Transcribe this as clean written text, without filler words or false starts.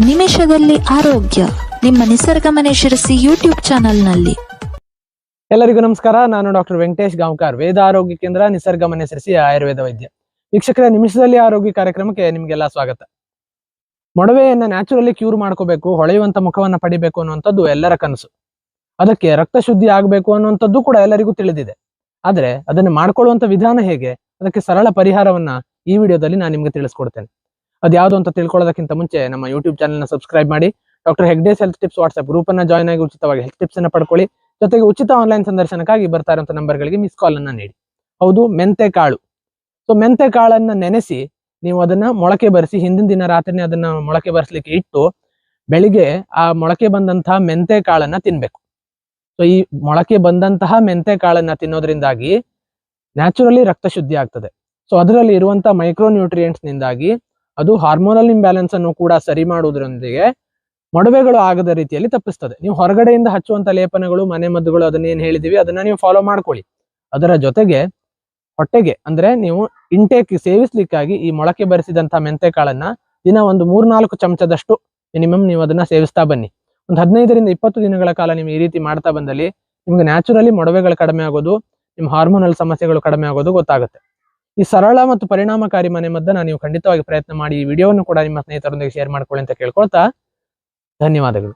ನಿಮಿಷದಲ್ಲಿ ಆರೋಗ್ಯ ನಿಮ್ಮ ನಿಸರ್ಗ ಮನೆ ಶಿರಸಿ ಯೂಟ್ಯೂಬ್ ಚಾನೆಲ್ನಲ್ಲಿ. ಎಲ್ಲರಿಗೂ ನಮಸ್ಕಾರ. ನಾನು ಡಾಕ್ಟರ್ ವೆಂಕಟೇಶ್ ಗಾಂವ್ಕರ್, ವೇದ ಆರೋಗ್ಯ ಕೇಂದ್ರ, ನಿಸರ್ಗ ಮನೆ ಶಿರಸಿ, ಆಯುರ್ವೇದ ವೈದ್ಯ. ವೀಕ್ಷಕರ, ನಿಮಿಷದಲ್ಲಿ ಆರೋಗ್ಯ ಕಾರ್ಯಕ್ರಮಕ್ಕೆ ನಿಮ್ಗೆಲ್ಲ ಸ್ವಾಗತ. ಮೊಡವೆಯನ್ನ ನ್ಯಾಚುರಲಿ ಕ್ಯೂರ್ ಮಾಡ್ಕೋಬೇಕು, ಹೊಳೆಯುವಂತ ಮುಖವನ್ನ ಪಡಿಬೇಕು ಅನ್ನುವಂಥದ್ದು ಎಲ್ಲರ ಕನಸು. ಅದಕ್ಕೆ ರಕ್ತ ಶುದ್ಧಿ ಆಗಬೇಕು ಅನ್ನುವಂಥದ್ದು ಕೂಡ ಎಲ್ಲರಿಗೂ ತಿಳಿದಿದೆ. ಆದ್ರೆ ಅದನ್ನ ಮಾಡ್ಕೊಳ್ಳುವಂತ ವಿಧಾನ ಹೇಗೆ, ಅದಕ್ಕೆ ಸರಳ ಪರಿಹಾರವನ್ನ ಈ ವಿಡಿಯೋದಲ್ಲಿ ನಾನು ನಿಮ್ಗೆ ತಿಳಿಸ್ಕೊಡ್ತೇನೆ. ಅದ್ಯಾವುದು ಅಂತ ತಿಳ್ಕೊಳ್ಳೋದಕ್ಕಿಂತ ಮುಂಚೆ ನಮ್ಮ ಯೂಟ್ಯೂಬ್ ಚಾನೆಲ್ನ ಸಬ್ಸ್ಕ್ರೈಬ್ ಮಾಡಿ, doctor Hegde's health tips WhatsApp group ಅನ್ನ ಜಾಯ್ನ್ ಆಗಿ ಉಚಿತವಾಗಿ ಹೆಲ್ತ್ ಟಿಪ್ಸ್ ಅನ್ನ ಪಡ್ಕೊಳ್ಳಿ. ಜೊತೆಗೆ ಉಚಿತ ಆನ್ಲೈನ್ ಸಂದರ್ಶನಕ್ಕಾಗಿ ಬರ್ತಾ ಇರುವಂತ ನಂಬರ್ಗಳಿಗೆ ಮಿಸ್ ಕಾಲ್ ಅನ್ನ ನೀಡಿ. ಹೌದು, ಮೆಂತೆ ಕಾಳು. ಸೊ ಮೆಂತೆ ಕಾಳನ್ನ ನೆನೆಸಿ ನೀವು ಅದನ್ನ ಮೊಳಕೆ ಬರಿಸಿ, ಹಿಂದಿನ ದಿನ ರಾತ್ರಿನೇ ಅದನ್ನ ಮೊಳಕೆ ಬರಿಸಲಿಕ್ಕೆ ಇಟ್ಟು ಬೆಳಿಗ್ಗೆ ಆ ಮೊಳಕೆ ಬಂದಂತಹ ಮೆಂತೆ ಕಾಳನ್ನ ತಿನ್ಬೇಕು. ಸೊ ಈ ಮೊಳಕೆ ಬಂದಂತಹ ಮೆಂತೆ ಕಾಳನ್ನ ತಿನ್ನೋದ್ರಿಂದಾಗಿ ನ್ಯಾಚುರಲಿ ರಕ್ತ ಶುದ್ಧಿ ಆಗ್ತದೆ. ಸೊ ಅದರಲ್ಲಿ ಇರುವಂತಹ ಮೈಕ್ರೋ ನ್ಯೂಟ್ರಿಯೆಂಟ್ಸ್ ನಿಂದಾಗಿ ಅದು ಹಾರ್ಮೋನಲ್ ಇಂಬ್ಯಾಲೆನ್ಸ್ ಅನ್ನು ಕೂಡ ಸರಿ ಮಾಡುವುದರೊಂದಿಗೆ ಮೊಡವೆಗಳು ಆಗದ ರೀತಿಯಲ್ಲಿ ತಪ್ಪಿಸ್ತದೆ. ನೀವು ಹೊರಗಡೆಯಿಂದ ಹಚ್ಚುವಂತ ಲೇಪನಗಳು, ಮನೆ ಮದ್ದುಗಳು, ಅದನ್ನ ಏನ್ ಹೇಳಿದೀವಿ ಅದನ್ನ ನೀವು ಫಾಲೋ ಮಾಡ್ಕೊಳ್ಳಿ. ಅದರ ಜೊತೆಗೆ ಹೊಟ್ಟೆಗೆ ಅಂದ್ರೆ ನೀವು ಇಂಟೇಕ್ ಸೇವಿಸ್ಲಿಕ್ಕಾಗಿ ಈ ಮೊಳಕೆ ಬರಿಸಿದಂತಹ ಮೆಂತೆ ಕಾಳನ್ನ ದಿನ ಒಂದು 3-4 ಚಮಚದಷ್ಟು ಮಿನಿಮಮ್ ನೀವು ಅದನ್ನ ಸೇವಿಸ್ತಾ ಬನ್ನಿ. ಒಂದು 15ರಿಂದ 20 ದಿನಗಳ ಕಾಲ ನೀವು ಈ ರೀತಿ ಮಾಡ್ತಾ ಬಂದಲ್ಲಿ ನಿಮ್ಗೆ ನ್ಯಾಚುರಲಿ ಮೊಡವೆಗಳು ಕಡಿಮೆ ಆಗೋದು, ನಿಮ್ಮ ಹಾರ್ಮೋನಲ್ ಸಮಸ್ಯೆಗಳು ಕಡಿಮೆ ಆಗೋದು ಗೊತ್ತಾಗುತ್ತೆ. ಈ ಸರಳ ಮತ್ತು ಪರಿಣಾಮಕಾರಿ ಮನೆ ಮದ್ದನ್ನ ನೀವು ಖಂಡಿತವಾಗಿ ಪ್ರಯತ್ನ ಮಾಡಿ ಈ ವಿಡಿಯೋವನ್ನು ಕೂಡ ನಿಮ್ಮ ಸ್ನೇಹಿತರೊಂದಿಗೆ ಶೇರ್ ಮಾಡ್ಕೊಳ್ಳಿ ಅಂತ ಕೇಳ್ಕೊಳ್ತಾ ಧನ್ಯವಾದಗಳು.